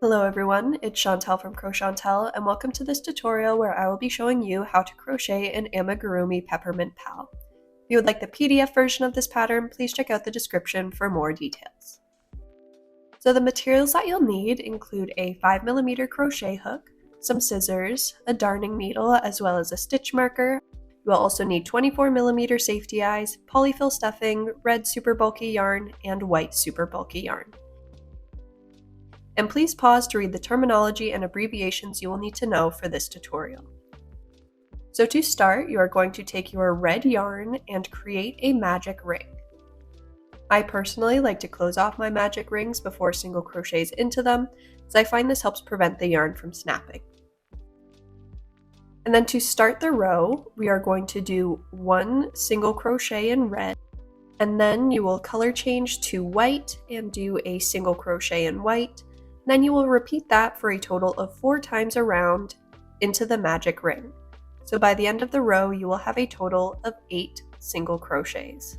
Hello everyone, it's Chantel from Crochet, and welcome to this tutorial where I will be showing you how to crochet an amigurumi peppermint pal. If you would like the PDF version of this pattern, please check out the description for more details. So the materials that you'll need include a 5mm crochet hook, some scissors, a darning needle, as well as a stitch marker. You will also need 24mm safety eyes, polyfill stuffing, red super bulky yarn, and white super bulky yarn. And please pause to read the terminology and abbreviations you will need to know for this tutorial. So to start, you are going to take your red yarn and create a magic ring. I personally like to close off my magic rings before single crochets into them, as I find this helps prevent the yarn from snapping. And then to start the row, we are going to do one single crochet in red, and then you will color change to white and do a single crochet in white. Then you will repeat that for a total of 4 times around into the magic ring. So by the end of the row, you will have a total of 8 single crochets.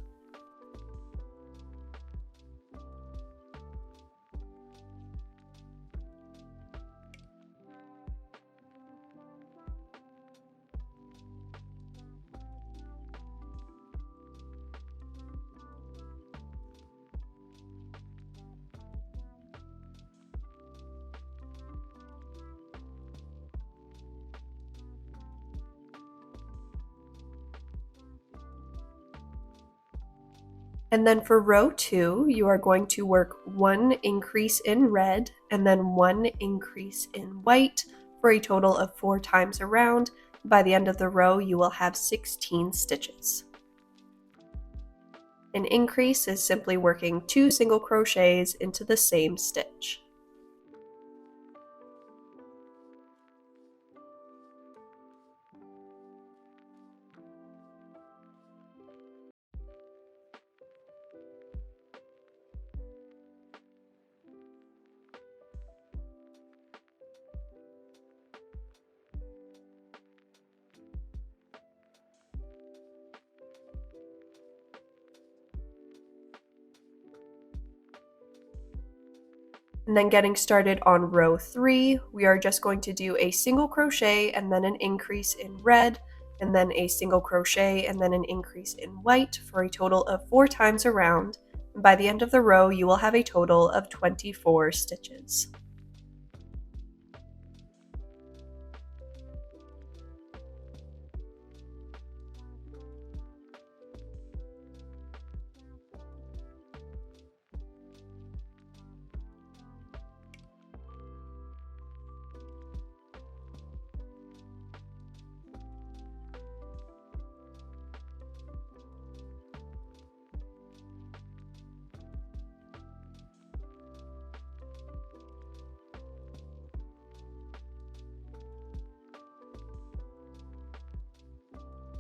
And then for row 2, you are going to work 1 increase in red and then 1 increase in white for a total of 4 times around. By the end of the row, you will have 16 stitches. An increase is simply working 2 single crochets into the same stitch. And then getting started on row 3, we are just going to do a single crochet and then an increase in red, and then a single crochet and then an increase in white for a total of 4 times around. And by the end of the row, you will have a total of 24 stitches.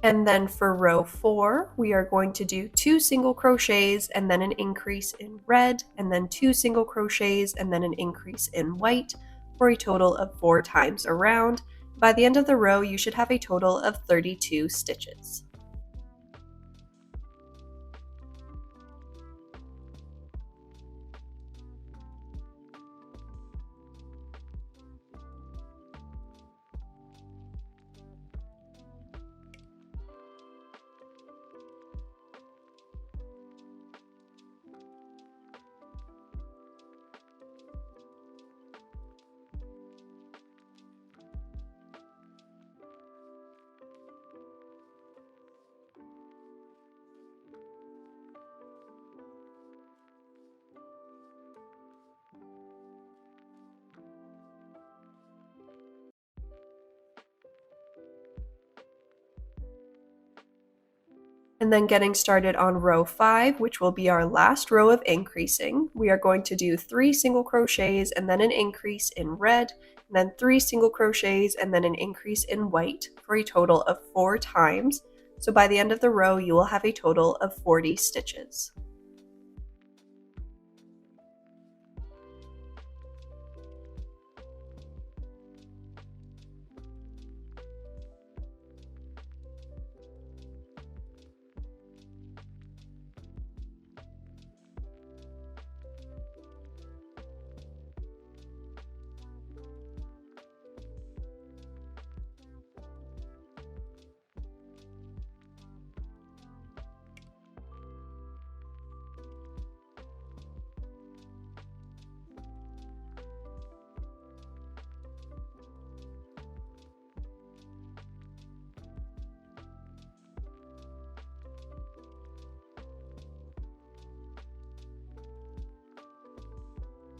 And then for row 4, we are going to do 2 single crochets and then an increase in red, and then 2 single crochets and then an increase in white for a total of 4 times around. By the end of the row, you should have a total of 32 stitches. And then getting started on row 5, which will be our last row of increasing, we are going to do 3 single crochets and then an increase in red, and then 3 single crochets and then an increase in white for a total of 4 times. So by the end of the row, you will have a total of 40 stitches.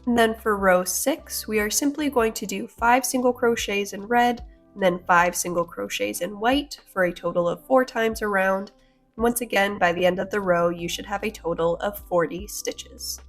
And then for row 6, we are simply going to do 5 single crochets in red, and then 5 single crochets in white for a total of 4 times around. And once again, by the end of the row, you should have a total of 40 stitches.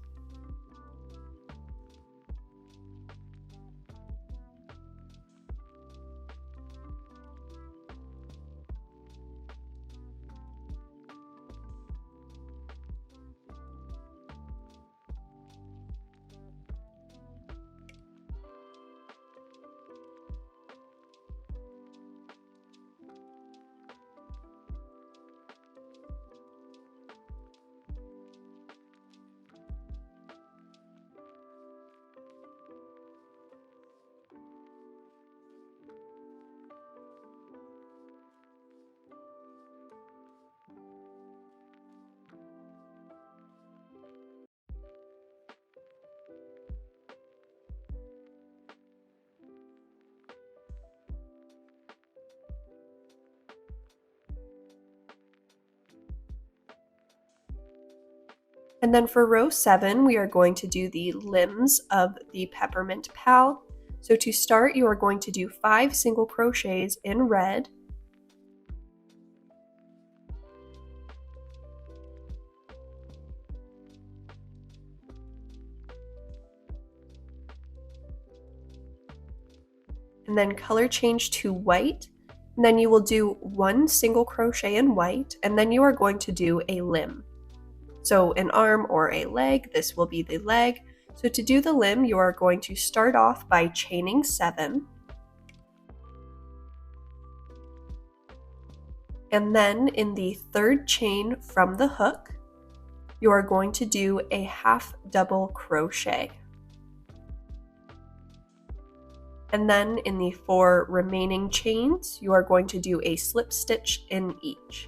And then for row 7, we are going to do the limbs of the Peppermint Pal. So to start, you are going to do 5 single crochets in red, and then color change to white, and then you will do 1 single crochet in white, and then you are going to do a limb. So an arm or a leg, this will be the leg. So to do the limb, you are going to start off by chaining 7, and then in the 3rd chain from the hook, you are going to do a half double crochet. And then in the 4 remaining chains, you are going to do a slip stitch in each.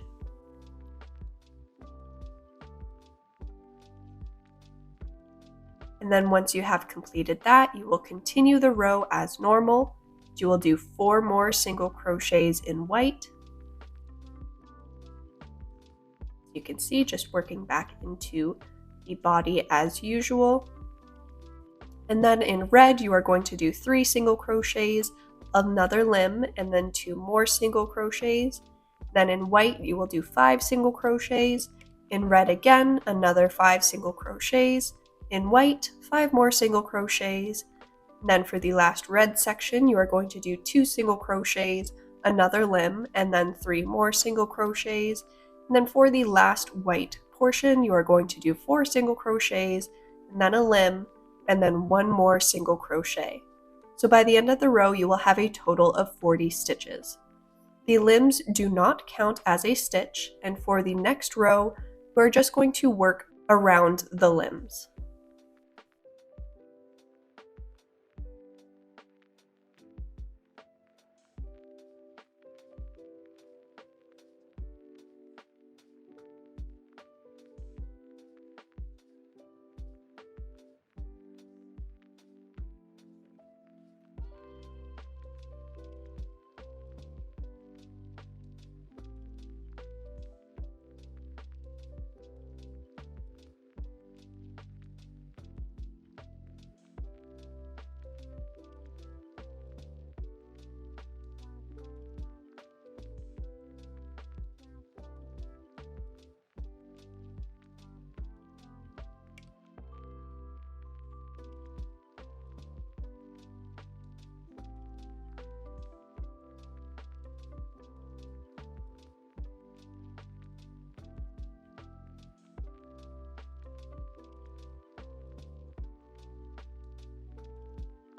And then once you have completed that, you will continue the row as normal. You will do 4 more single crochets in white. You can see, just working back into the body as usual. And then in red, you are going to do 3 single crochets, another limb, and then 2 more single crochets. Then in white, you will do 5 single crochets. In red again, another 5 single crochets. In white, 5 more single crochets. Then for the last red section, you are going to do 2 single crochets, another limb, and then 3 more single crochets. And then for the last white portion, you are going to do 4 single crochets, and then a limb, and then 1 more single crochet. So by the end of the row, you will have a total of 40 stitches. The limbs do not count as a stitch, and for the next row, we're just going to work around the limbs.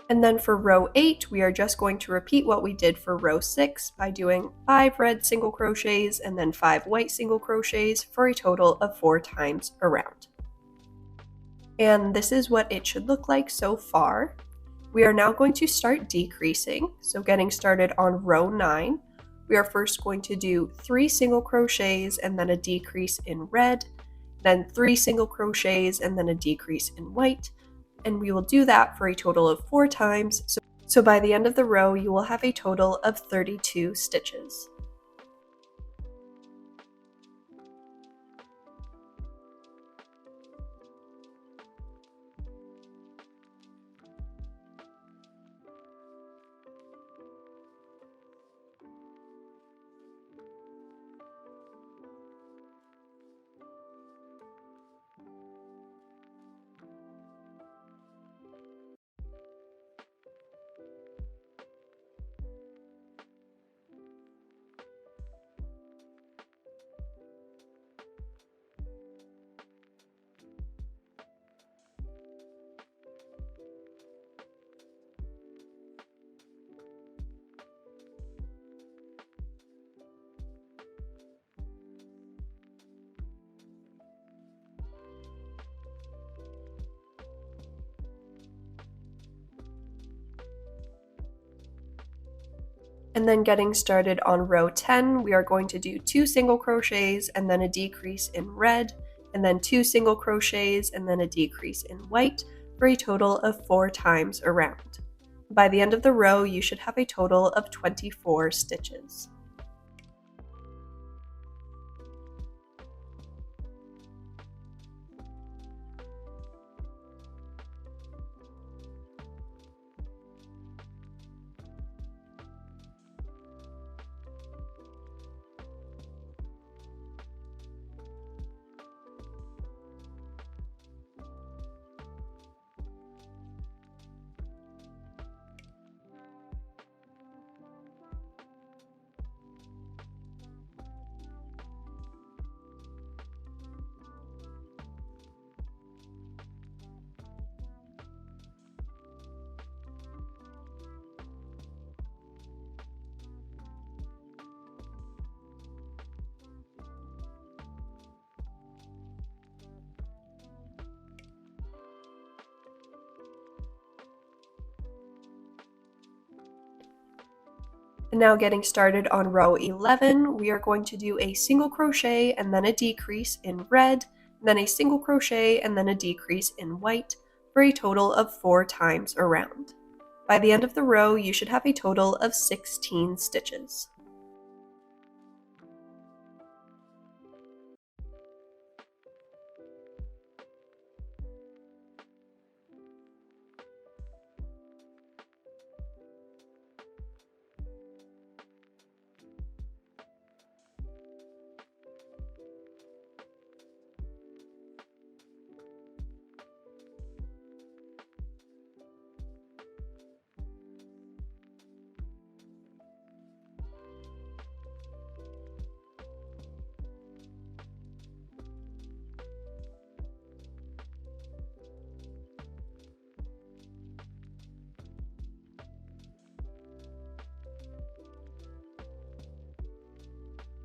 And then for row 8, we are just going to repeat what we did for row 6 by doing 5 red single crochets and then 5 white single crochets for a total of 4 times around. And this is what it should look like so far. We are now going to start decreasing. So getting started on row 9, we are first going to do 3 single crochets and then a decrease in red, then 3 single crochets and then a decrease in white, and we will do that for a total of 4 times. So by the end of the row, you will have a total of 32 stitches. And then getting started on row 10, we are going to do 2 single crochets and then a decrease in red, and then 2 single crochets and then a decrease in white for a total of 4 times around. By the end of the row, you should have a total of 24 stitches. And now getting started on row 11, we are going to do a single crochet and then a decrease in red, then a single crochet and then a decrease in white for a total of 4 times around. By the end of the row, you should have a total of 16 stitches.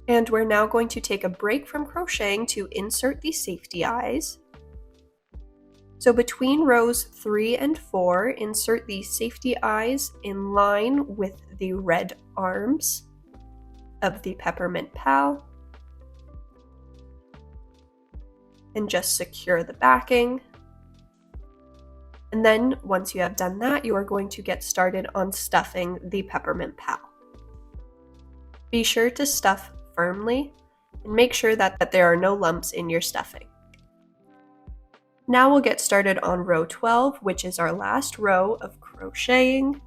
And we're now going to take a break from crocheting to insert the safety eyes. So between rows 3 and 4, insert the safety eyes in line with the red arms of the Peppermint Pal. And just secure the backing. And then once you have done that, you are going to get started on stuffing the Peppermint Pal. Be sure to stuff firmly and make sure that there are no lumps in your stuffing. Now we'll get started on row 12, which is our last row of crocheting.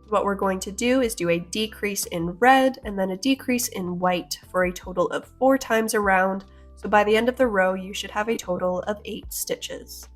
What we're going to do is do a decrease in red and then a decrease in white for a total of 4 times around. So by the end of the row, you should have a total of 8 stitches.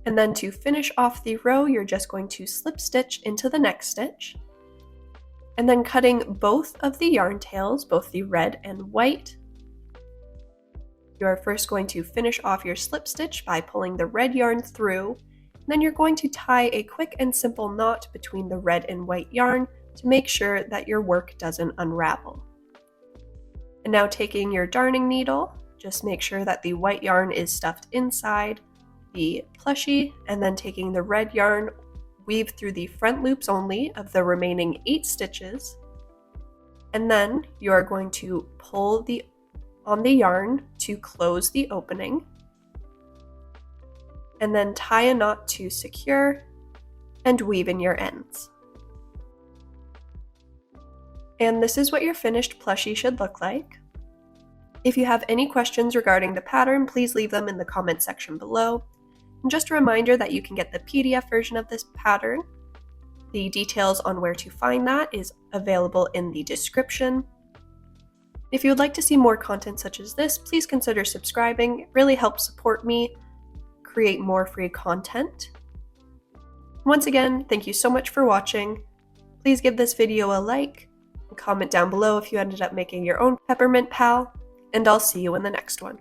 And then to finish off the row, you're just going to slip stitch into the next stitch. And then cutting both of the yarn tails, both the red and white. You are first going to finish off your slip stitch by pulling the red yarn through. And then you're going to tie a quick and simple knot between the red and white yarn to make sure that your work doesn't unravel. And now taking your darning needle, just make sure that the white yarn is stuffed inside the plushie, and then taking the red yarn, weave through the front loops only of the remaining 8 stitches, and then you are going to pull on the yarn to close the opening, and then tie a knot to secure and weave in your ends. And this is what your finished plushie should look like. If you have any questions regarding the pattern, please leave them in the comment section below. And just a reminder that you can get the PDF version of this pattern. The details on where to find that is available in the description. If you would like to see more content such as this, please consider subscribing. It really helps support me create more free content. Once again, thank you so much for watching. Please give this video a like and comment down below if you ended up making your own peppermint pal, and I'll see you in the next one.